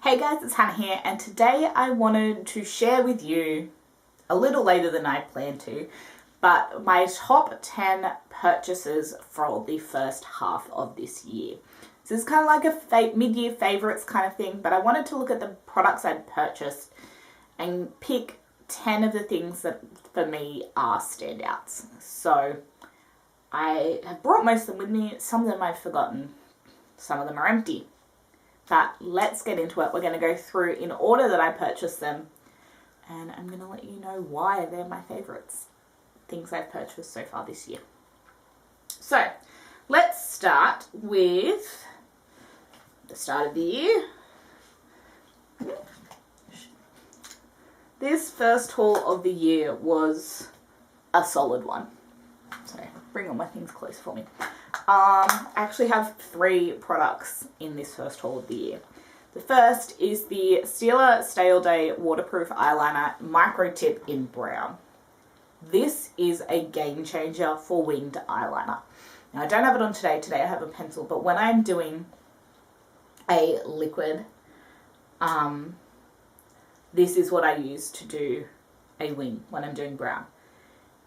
Hey guys, it's Hannah here, and today I wanted to share with you, a little later than I planned to, but my top 10 purchases for the first half of this year. So this is kind of like a mid-year favourites kind of thing, but I wanted to look at the products I'd purchased and pick 10 of the things that for me are standouts. So I have brought most of them with me. Some of them I've forgotten. Some of them are empty. But let's get into it. We're going to go through in order that I purchased them. And I'm going to let you know why they're my favourites. Things I've purchased so far this year. So, let's start with the start of the year. This first haul of the year was a solid one. So, bring all my things close for me. I actually have 3 products in this first haul of the year. The first is the Stila Stay Day Waterproof Eyeliner Micro Tip in Brown. This is a game changer for winged eyeliner. Now I don't have it on today. Today I have a pencil, but when I'm doing a liquid, this is what I use to do a wing when I'm doing brown.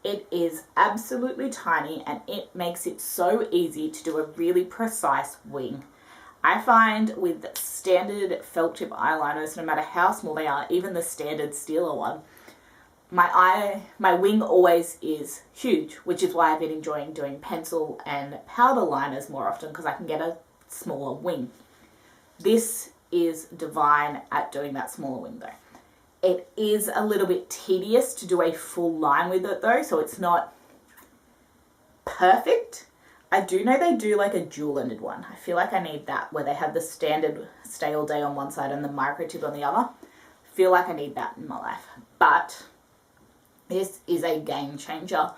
It is absolutely tiny and it makes it so easy to do a really precise wing. I find with standard felt tip eyeliners, no matter how small they are, even the standard Stila one, my wing always is huge, which is why I've been enjoying doing pencil and powder liners more often because I can get a smaller wing. This is divine at doing that smaller wing though. It is a little bit tedious to do a full line with it though, so it's not perfect. I do know they do like a dual-ended one. I feel like I need that, where they have the standard Stay All Day on one side and the micro tip on the other. I feel like I need that in my life. But this is a game changer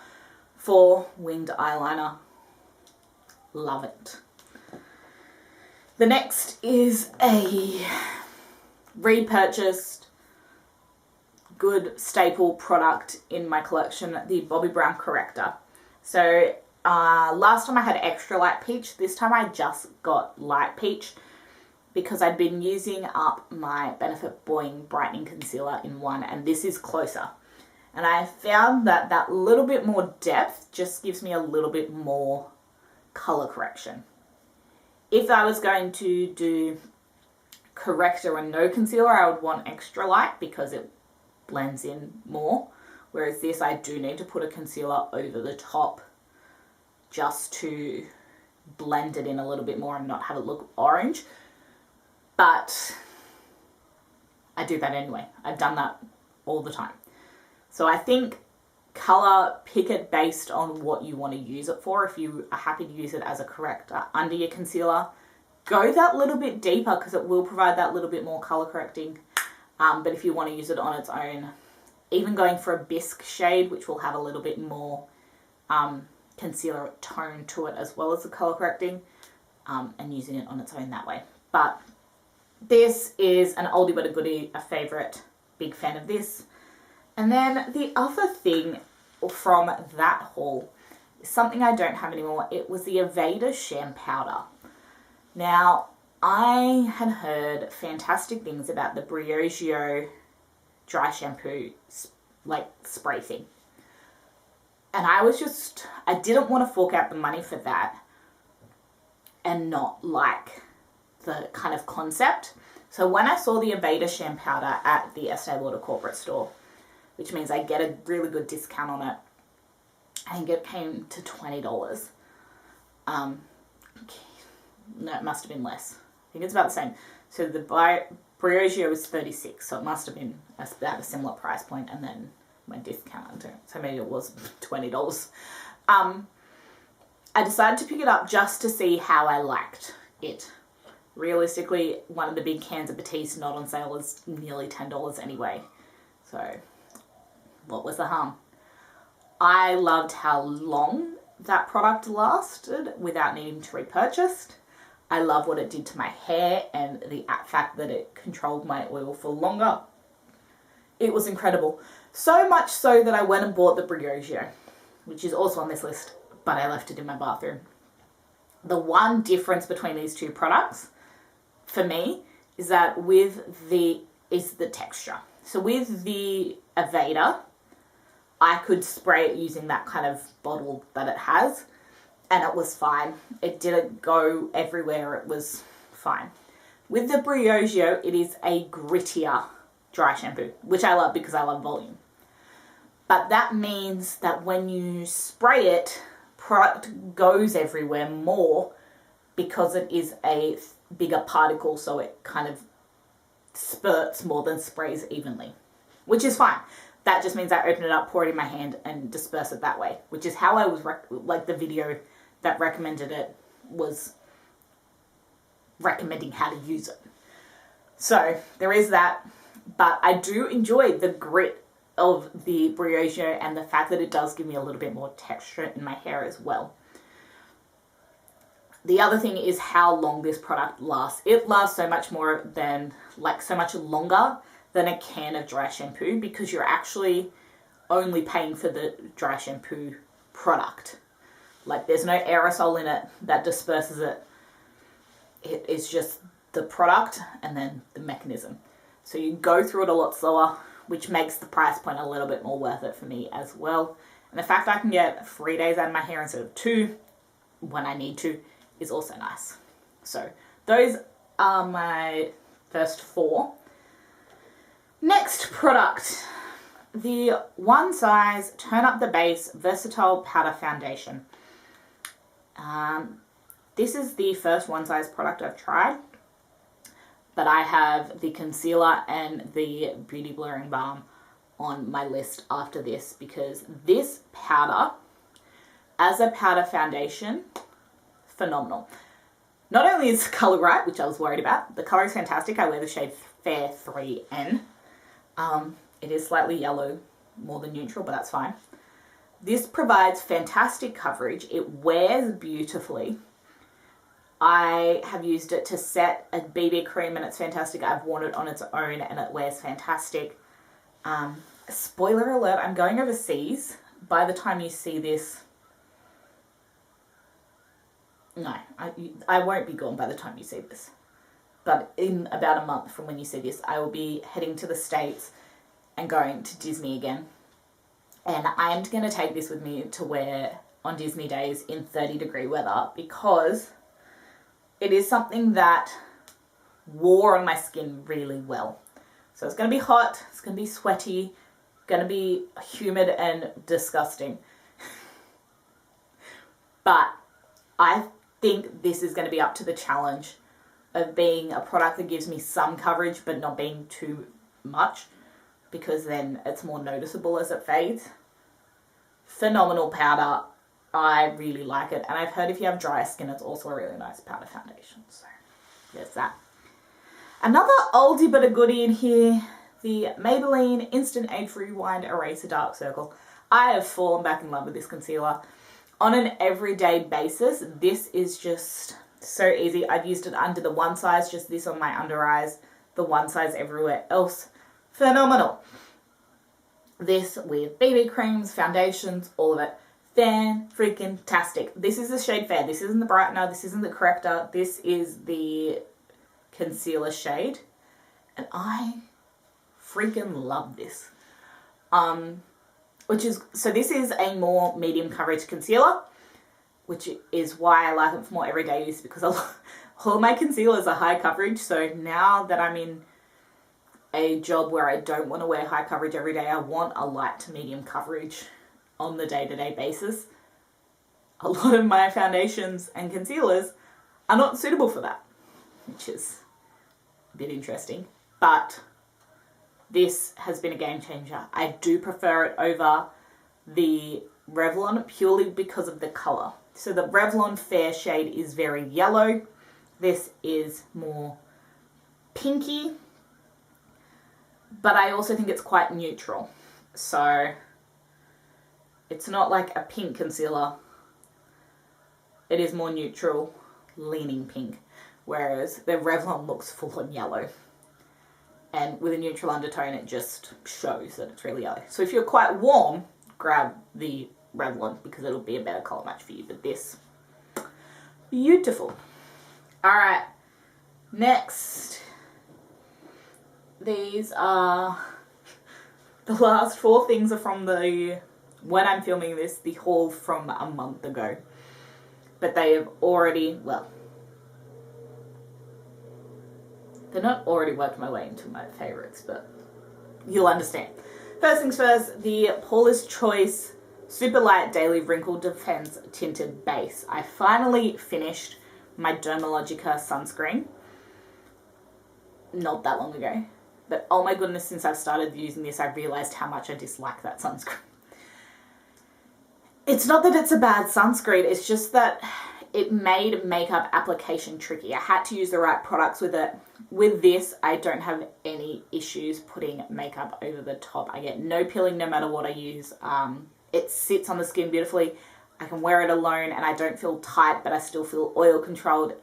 for winged eyeliner. Love it. The next is a repurchased good staple product in my collection, the Bobbi Brown Corrector. So last time I had extra light peach. This time I just got light peach because I'd been using up my Benefit Boing Brightening Concealer in one, and this is closer. And I found that that little bit more depth just gives me a little bit more color correction. If I was going to do Corrector and no concealer, I would want extra light because it blends in more, whereas this I do need to put a concealer over the top just to blend it in a little bit more and not have it look orange, but I do that anyway. I've done that all the time. So I think color, pick it based on what you want to use it for. If you are happy to use it as a corrector under your concealer, go that little bit deeper because it will provide that little bit more color correcting. But if you want to use it on its own, even going for a bisque shade, which will have a little bit more concealer tone to it as well as the color correcting, and using it on its own that way. But this is an oldie but a goodie, a favorite, big fan of this. And then the other thing from that haul is something I don't have anymore. It was the Aveda Sham powder. Now, I had heard fantastic things about the Briogeo dry shampoo spray thing. And I didn't want to fork out the money for that and not like the kind of concept. So when I saw the Aveda Sham powder at the Estee Lauder corporate store, which means I get a really good discount on it, I think it came to $20. No, it must have been less. I think it's about the same. So the Briogeo was $36, so it must have been about a similar price point, and then my discount onto it. So maybe it was $20. I decided to pick it up just to see how I liked it. Realistically, one of the big cans of Batiste not on sale is nearly $10 anyway. So what was the harm? I loved how long that product lasted without needing to repurchase. I love what it did to my hair and the fact that it controlled my oil for longer. It was incredible. So much so that I went and bought the Briogeo, which is also on this list, but I left it in my bathroom. The one difference between these two products, for me, is that is the texture. So with the Aveda, I could spray it using that kind of bottle that it has, and it was fine. It didn't go everywhere, it was fine. With the Briogeo, it is a grittier dry shampoo, which I love because I love volume. But that means that when you spray it, product goes everywhere more because it is a bigger particle, so it kind of spurts more than sprays evenly, which is fine. That just means I open it up, pour it in my hand, and disperse it that way, which is how I was, like the video that recommended it was recommending how to use it. So there is that, but I do enjoy the grit of the Briogeo and the fact that it does give me a little bit more texture in my hair as well. The other thing is how long this product lasts. It lasts so much more than, like, so much longer than a can of dry shampoo, because you're actually only paying for the dry shampoo product. Like, there's no aerosol in it that disperses it. It is just the product and then the mechanism. So you go through it a lot slower, which makes the price point a little bit more worth it for me as well. And the fact I can get 3 days out of my hair instead of 2 when I need to is also nice. So those are my first 4. Next product, the One Size Turn Up the Base Versatile Powder Foundation. This is the first One Size product I've tried, but I have the concealer and the Beauty Blurring Balm on my list after this, because this powder, as a powder foundation, phenomenal. Not only is the colour right, which I was worried about, the colour is fantastic. I wear the shade Fair 3N. It is slightly yellow, more than neutral, but that's fine. This provides fantastic coverage. It wears beautifully. I have used it to set a BB cream and it's fantastic. I've worn it on its own and it wears fantastic. Spoiler alert, I'm going overseas. By the time you see this, no, I won't be gone by the time you see this. But in about a month from when you see this, I will be heading to the States and going to Disney again. And I am going to take this with me to wear on Disney days in 30-degree weather, because it is something that wore on my skin really well. So it's going to be hot, it's going to be sweaty, going to be humid and disgusting. But I think this is going to be up to the challenge of being a product that gives me some coverage but not being too much, because then it's more noticeable as it fades. Phenomenal powder. I really like it. And I've heard if you have dry skin, it's also a really nice powder foundation. So there's that. Another oldie but a goodie in here, the Maybelline Instant Age Rewind Eraser Dark Circle. I have fallen back in love with this concealer. On an everyday basis, this is just so easy. I've used it under the One Size, just this on my under eyes, the One Size everywhere else. Phenomenal. This with BB creams, foundations, all of it. Fan-freaking-tastic. This is the shade Fair. This isn't the brightener. This isn't the corrector. This is the concealer shade. And I freaking love this. So this is a more medium coverage concealer, which is why I like it for more everyday use, because all my concealers are high coverage. So now that I'm in a job where I don't want to wear high coverage every day, I want a light to medium coverage on the day-to-day basis. A lot of my foundations and concealers are not suitable for that, which is a bit interesting. But this has been a game changer. I do prefer it over the Revlon purely because of the colour. So the Revlon Fair shade is very yellow. This is more pinky, but I also think it's quite neutral. So it's not like a pink concealer. It is more neutral, leaning pink, whereas the Revlon looks full on yellow. And with a neutral undertone, it just shows that it's really yellow. So if you're quite warm, grab the Revlon because it'll be a better colour match for you. But this, beautiful. All right, next these are, the last 4 things are from when I'm filming this, the haul from a month ago. But they have already, well, they're not already worked my way into my favourites, but you'll understand. First things first, the Paula's Choice Super Light Daily Wrinkle Defense Tinted Base. I finally finished my Dermalogica sunscreen not that long ago. But oh my goodness, since I've started using this, I've realised how much I dislike that sunscreen. It's not that it's a bad sunscreen, it's just that it made makeup application tricky. I had to use the right products with it. With this, I don't have any issues putting makeup over the top. I get no peeling no matter what I use. It sits on the skin beautifully. I can wear it alone and I don't feel tight, but I still feel oil controlled.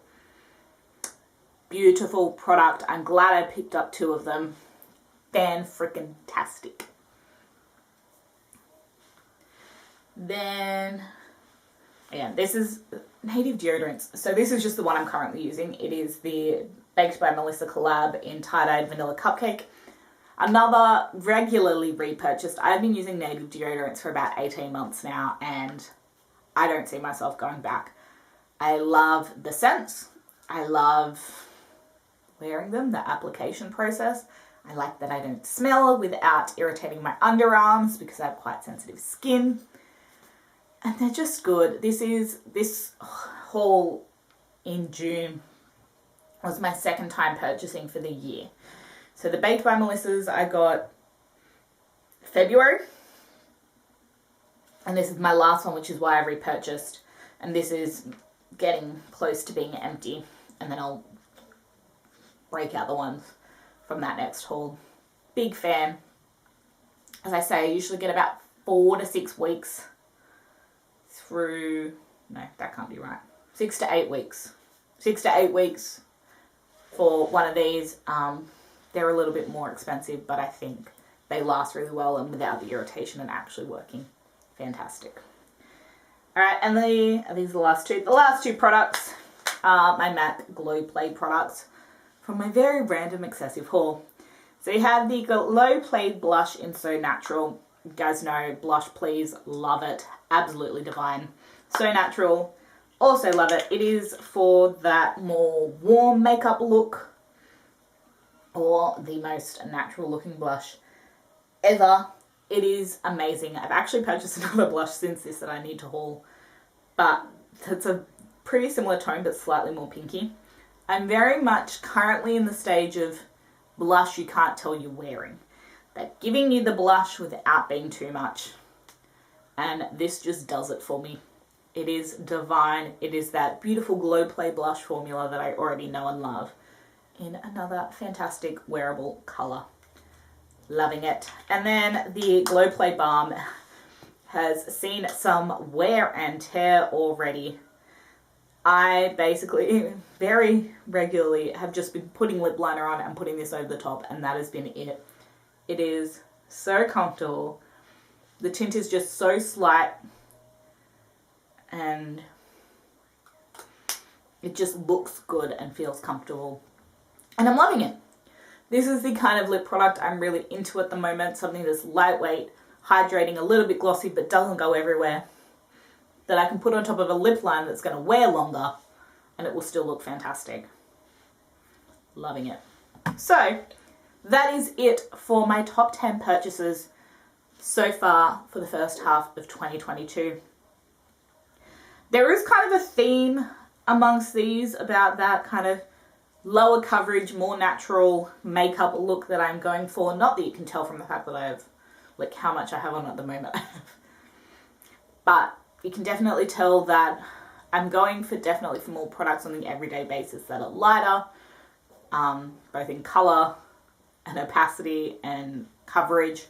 Beautiful product. I'm glad I picked up 2 of them. Fan-frickin-tastic. Then, again, this is Native Deodorants. So this is just the one I'm currently using. It is the Baked by Melissa collab in Tie-Dyed Vanilla Cupcake. Another regularly repurchased. I've been using Native Deodorants for about 18 months now and I don't see myself going back. I love the scents. I love wearing them, the application process. I like that I don't smell without irritating my underarms because I have quite sensitive skin. And they're just good. This haul in June was my second time purchasing for the year. So the Baked by Melissa's I got February. And this is my last one, which is why I repurchased. And this is getting close to being empty. And then I'll break out the ones from that next haul. Big fan. As I say, I usually get about 4 to 6 weeks through, no, that can't be right. 6 to 8 weeks. 6 to 8 weeks for one of these. They're a little bit more expensive, but I think they last really well and without the irritation and actually working. Fantastic. Alright, and these are the last two. The last 2 products are my MAC Glow Play products from my very random excessive haul. So you have the Glow Play Blush in So Natural. You guys know, blush please, love it. Absolutely divine. So natural, also love it. It is for that more warm makeup look or the most natural looking blush ever. It is amazing. I've actually purchased another blush since this that I need to haul, but it's a pretty similar tone but slightly more pinky. I'm very much currently in the stage of blush you can't tell you're wearing. They're giving you the blush without being too much. And this just does it for me. It is divine. It is that beautiful Glow Play blush formula that I already know and love in another fantastic wearable colour. Loving it. And then the Glow Play Balm has seen some wear and tear already. I basically very regularly have just been putting lip liner on and putting this over the top, and that has been it. It is so comfortable. The tint is just so slight and it just looks good and feels comfortable. And I'm loving it. This is the kind of lip product I'm really into at the moment. Something that's lightweight, hydrating, a little bit glossy, but doesn't go everywhere. That I can put on top of a lip line that's going to wear longer and it will still look fantastic. Loving it. So that is it for my top 10 purchases so far for the first half of 2022. There is kind of a theme amongst these about that kind of lower coverage, more natural makeup look that I'm going for. Not that you can tell from the fact that I have, like, how much I have on at the moment. But you can definitely tell that I'm going for definitely for more products on the everyday basis that are lighter, both in colour and opacity and coverage,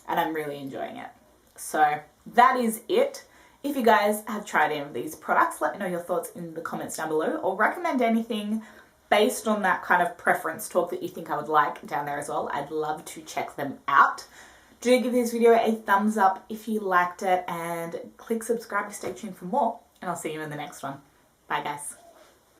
and I'm really enjoying it. So that is it. If you guys have tried any of these products, let me know your thoughts in the comments down below, or recommend anything based on that kind of preference talk that you think I would like down there as well. I'd love to check them out. Do give this video a thumbs up if you liked it, and click subscribe to stay tuned for more, and I'll see you in the next one. Bye guys.